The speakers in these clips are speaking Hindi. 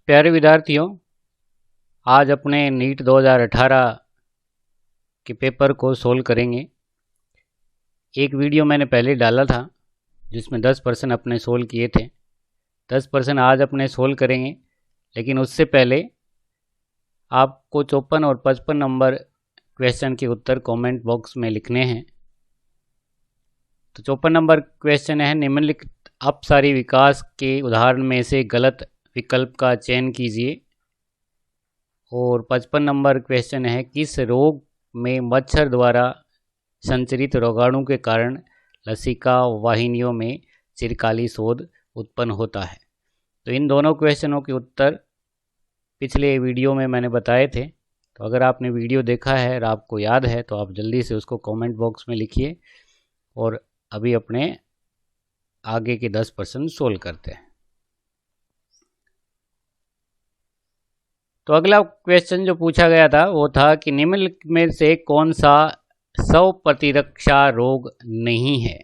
प्यारे विद्यार्थियों, आज अपने नीट 2018 के पेपर को सोल्व करेंगे। एक वीडियो मैंने पहले डाला था जिसमें 10% अपने सोल्व किए थे। 10% आज अपने सोल्व करेंगे, लेकिन उससे पहले आपको 54 और 55 नंबर क्वेश्चन के उत्तर कमेंट बॉक्स में लिखने हैं। तो 54 नंबर क्वेश्चन है, निम्नलिखित अपसारी विकास के उदाहरण में से गलत विकल्प का चयन कीजिए। और 55 नंबर क्वेश्चन है, किस रोग में मच्छर द्वारा संचरित रोगाणु के कारण लसिका वाहिनियों में चिरकाली शोध उत्पन्न होता है। तो इन दोनों क्वेश्चनों के उत्तर पिछले वीडियो में मैंने बताए थे। तो अगर आपने वीडियो देखा है और आपको याद है तो आप जल्दी से उसको कमेंट बॉक्स में लिखिए और अभी अपने आगे के 10% सोल्व करते हैं। तो अगला क्वेश्चन जो पूछा गया था वो था कि निम्नलिखित में से कौन सा स्व प्रतिरक्षा रोग नहीं है।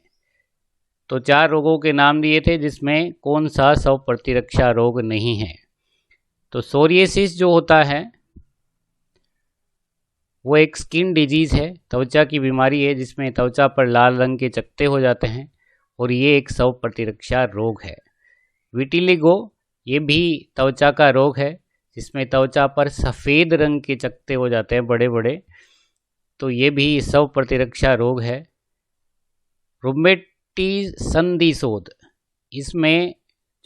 तो 4 रोगों के नाम दिए थे जिसमें कौन सा स्व प्रतिरक्षा रोग नहीं है। तो सोरियासिस जो होता है वो एक स्किन डिजीज़ है, त्वचा की बीमारी है जिसमें त्वचा पर लाल रंग के चकत्ते हो जाते हैं और ये एक स्व प्रतिरक्षा रोग है। विटिलिगो ये भी त्वचा का रोग है जिसमें त्वचा पर सफ़ेद रंग के चकत्ते हो जाते हैं बड़े बड़े, तो ये भी स्व प्रतिरक्षा रोग है। रुमेटिक संधिशोथ, इसमें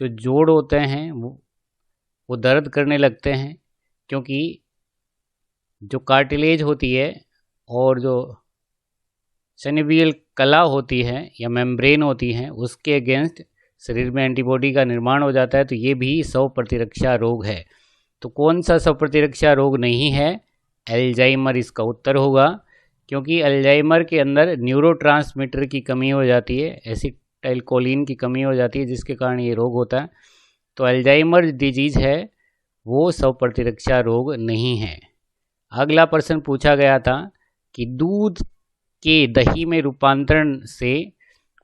जो जोड़ होते हैं वो दर्द करने लगते हैं क्योंकि जो कार्टिलेज होती है और जो सिनोवियल कला होती है या मेम्ब्रेन होती है उसके अगेंस्ट शरीर में एंटीबॉडी का निर्माण हो जाता है। तो ये भी स्व प्रतिरक्षा रोग है। तो कौन सा स्व प्रतिरक्षा रोग नहीं है? अल्जाइमर इसका उत्तर होगा, क्योंकि अल्जाइमर के अंदर न्यूरोट्रांसमीटर की कमी हो जाती है, एसिटाइलकोलिन की कमी हो जाती है जिसके कारण ये रोग होता है। तो अल्जाइमर डिजीज़ है वो स्व प्रतिरक्षा रोग नहीं है। अगला प्रश्न पूछा गया था कि दूध के दही में रूपांतरण से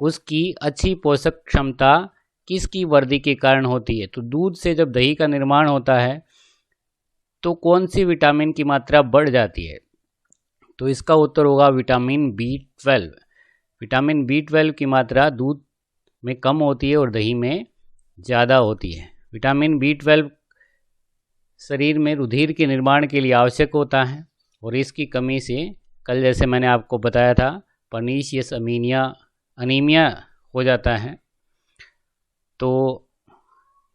उसकी अच्छी पोषक क्षमता किसकी वृद्धि के कारण होती है। तो दूध से जब दही का निर्माण होता है तो कौन सी विटामिन की मात्रा बढ़ जाती है? तो इसका उत्तर होगा विटामिन B12। विटामिन B12 की मात्रा दूध में कम होती है और दही में ज़्यादा होती है। विटामिन B12 शरीर में रुधिर के निर्माण के लिए आवश्यक होता है और इसकी कमी से कल जैसे मैंने आपको बताया था पर्नीशियस अनीमिया हो जाता है। तो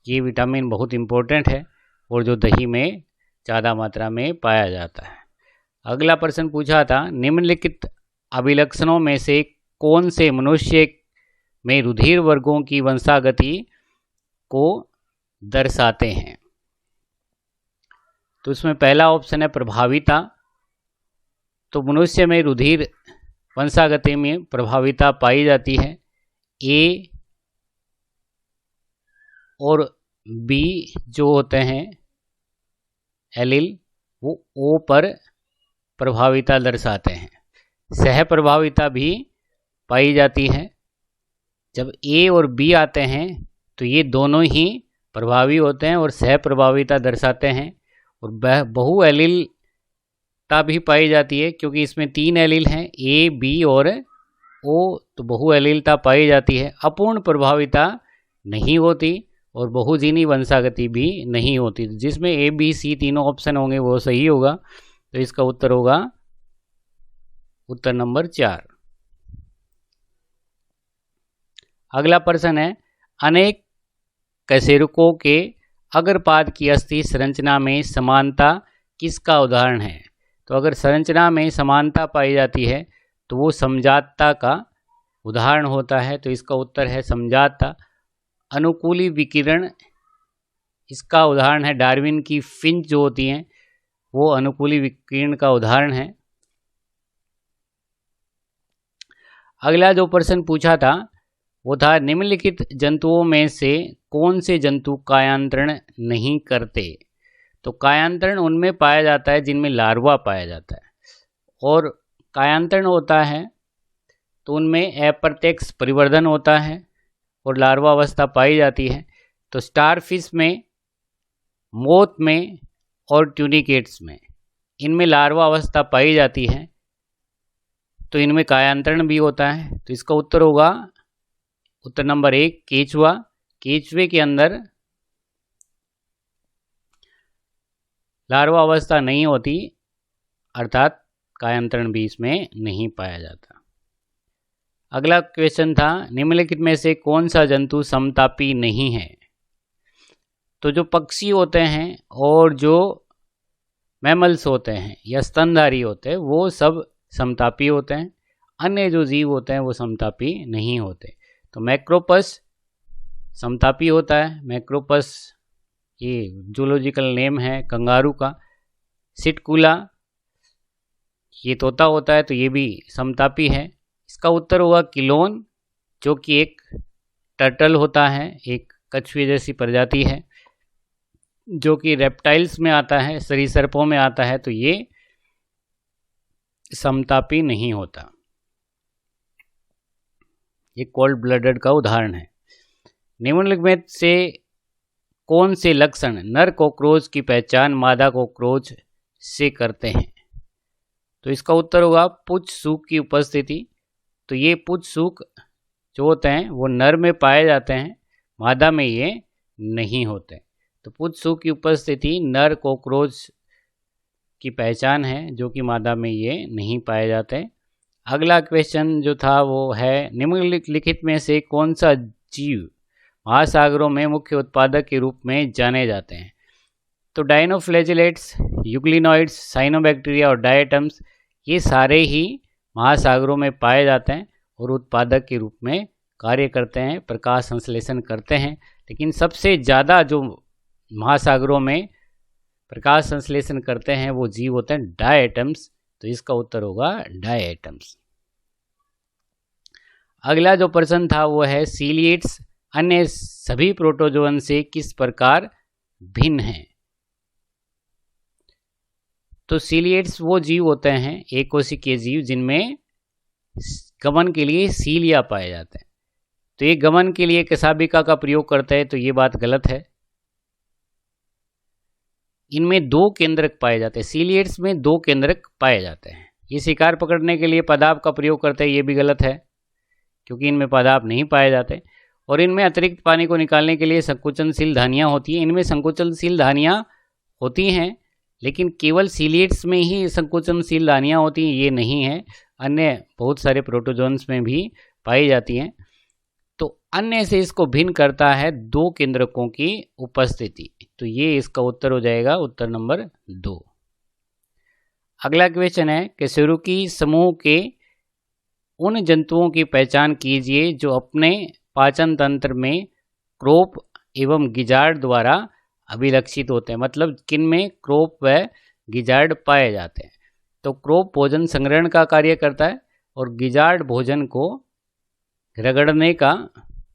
ये विटामिन बहुत इम्पोर्टेंट है और जो दही में ज़्यादा मात्रा में पाया जाता है। अगला प्रश्न पूछा था, निम्नलिखित अभिलक्षणों में से कौन से मनुष्य में रुधिर वर्गों की वंशागति को दर्शाते हैं। तो इसमें पहला ऑप्शन है प्रभाविता। तो मनुष्य में रुधिर वंशागति में प्रभाविता पाई जाती है। ए और बी जो होते हैं एलील वो ओ पर प्रभाविता दर्शाते हैं। सह प्रभाविता भी पाई जाती है। जब ए और बी आते हैं तो ये दोनों ही प्रभावी होते हैं और सह प्रभाविता दर्शाते हैं। और बहु एलीलता भी पाई जाती है क्योंकि इसमें 3 एलील हैं ए बी और ओ, तो बहु एलीलता पाई जाती है। अपूर्ण प्रभाविता नहीं होती और बहुजीनी वंशागति भी नहीं होती। जिसमें ए बी सी तीनों ऑप्शन होंगे वो सही होगा। तो इसका उत्तर होगा उत्तर नंबर 4। अगला प्रश्न है, अनेक कशेरुकों के अग्रपाद की अस्थि संरचना में समानता किसका उदाहरण है। तो अगर संरचना में समानता पाई जाती है तो वो समजातता का उदाहरण होता है। तो इसका उत्तर है समजातता। अनुकूली विकिरण इसका उदाहरण है। डार्विन की फिंच जो होती हैं वो अनुकूली विकिरण का उदाहरण है। अगला जो प्रश्न पूछा था वो था, निम्नलिखित जंतुओं में से कौन से जंतु कायांतरण नहीं करते। तो कायांतरण उनमें पाया जाता है जिनमें लार्वा पाया जाता है, और कायांतरण होता है तो उनमें अप्रत्यक्ष परिवर्धन होता है और लार्वा अवस्था पाई जाती है। तो स्टारफिश में मोथ में और ट्यूनिकेट्स में, इनमें लार्वा अवस्था पाई जाती है, तो इनमें कायांतरण भी होता है। तो इसका उत्तर होगा उत्तर नंबर 1 केचुआ। केचुए के अंदर लार्वा अवस्था नहीं होती, अर्थात कायांतरण भी इसमें नहीं पाया जाता। अगला क्वेश्चन था, निम्नलिखित में से कौन सा जंतु समतापी नहीं है? तो जो पक्षी होते हैं और जो मैमल्स होते हैं या स्तनधारी होते हैं वो सब समतापी होते हैं। अन्य जो जीव होते हैं वो समतापी नहीं होते। तो मैक्रोपस समतापी होता है। मैक्रोपस ये जूलॉजिकल नेम है कंगारू का। सिटकुला ये तोता होता है, तो ये भी समतापी है। इसका उत्तर होगा किलोन, जो कि एक टर्टल होता है, एक कछुए जैसी प्रजाति है, जो कि रेप्टाइल्स में आता है, सरीसृपों में आता है, तो ये समतापी नहीं होता। ये कोल्ड ब्लडेड का उदाहरण है। निम्नलिखित में से कौन से लक्षण नर कॉकरोच की पहचान मादा कॉकरोच से करते हैं? तो इसका उत्तर होगा पुच्छ सूख की उपस्थिति। तो ये पुच्छ सूख जो होते हैं वो नर में पाए जाते हैं, मादा में ये नहीं होते। तो पुच्छ सूख की उपस्थिति नर कॉकरोच की पहचान है, जो कि मादा में ये नहीं पाए जाते। अगला क्वेश्चन जो था वो है, निम्नलिखित में से कौन सा जीव महासागरों में मुख्य उत्पादक के रूप में जाने जाते हैं? तो डायनोफ्लैजिलेट्स, यूग्लिनॉइड्स, साइनोबैक्टीरिया और डायटम्स ये सारे ही महासागरों में पाए जाते हैं और उत्पादक के रूप में कार्य करते हैं, प्रकाश संश्लेषण करते हैं। लेकिन सबसे ज़्यादा जो महासागरों में प्रकाश संश्लेषण करते हैं वो जीव होते हैं डायटम्स। तो इसका उत्तर होगा डायटम्स। अगला जो प्रश्न था वो है, सीलिएट्स अन्य सभी प्रोटोजोअन से किस प्रकार भिन्न हैं? तो सीलिएट्स वो जीव होते हैं, एक कोशिकीय जीव, जिनमें गमन के लिए सीलिया पाए जाते हैं। तो ये गमन के लिए कशाबिका का प्रयोग करते हैं, तो ये बात गलत है। इनमें 2 केंद्रक पाए जाते हैं। सीलिएट्स में 2 केंद्रक पाए जाते हैं। ये शिकार पकड़ने के लिए पदार्थ का प्रयोग करते हैं, ये भी गलत है, क्योंकि इनमें पदार्थ नहीं पाए जाते। और इनमें अतिरिक्त पानी को निकालने के लिए संकुचनशील धानियाँ होती हैं। इनमें संकुचनशील धानियाँ होती हैं, लेकिन केवल सीलिएट्स में ही संकुचनशील धानियाँ होती हैं, ये नहीं है, अन्य बहुत सारे प्रोटोजोन्स में भी पाई जाती हैं। तो अन्य से इसको भिन्न करता है 2 केंद्रकों की उपस्थिति। तो ये इसका उत्तर हो जाएगा उत्तर नंबर 2। अगला क्वेश्चन है, कशेरुकी समूह के उन जंतुओं की पहचान कीजिए जो अपने पाचन तंत्र में क्रोप एवं गिजार्ड द्वारा अभिलक्षित होते हैं। मतलब किन में क्रोप व गिजार्ड पाए जाते हैं? तो क्रोप भोजन संग्रहण का कार्य करता है और गिजार्ड भोजन को रगड़ने का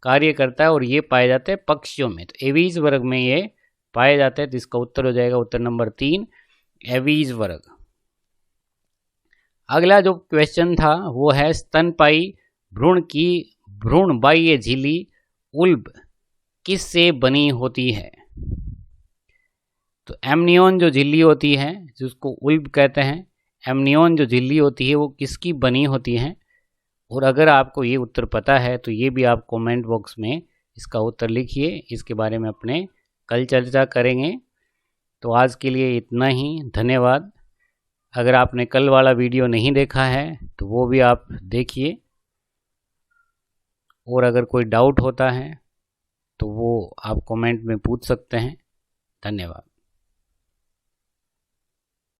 कार्य करता है, और ये पाए जाते हैं पक्षियों में। तो एवीज वर्ग में ये पाए जाते हैं। तो इसका उत्तर हो जाएगा उत्तर नंबर 3 एवीज वर्ग। अगला जो क्वेश्चन था वो है, स्तनपायी भ्रूण की भ्रूण बाह्य झिल्ली उल्ब किस से बनी होती है? तो एमनियोन जो झिल्ली होती है, जिसको उल्ब कहते हैं, एमनियोन जो झिल्ली होती है वो किसकी बनी होती है? और अगर आपको ये उत्तर पता है तो ये भी आप कमेंट बॉक्स में इसका उत्तर लिखिए। इसके बारे में अपने कल चर्चा करेंगे। तो आज के लिए इतना ही, धन्यवाद। अगर आपने कल वाला वीडियो नहीं देखा है तो वो भी आप देखिए, और अगर कोई डाउट होता है तो वो आप कमेंट में पूछ सकते हैं। धन्यवाद।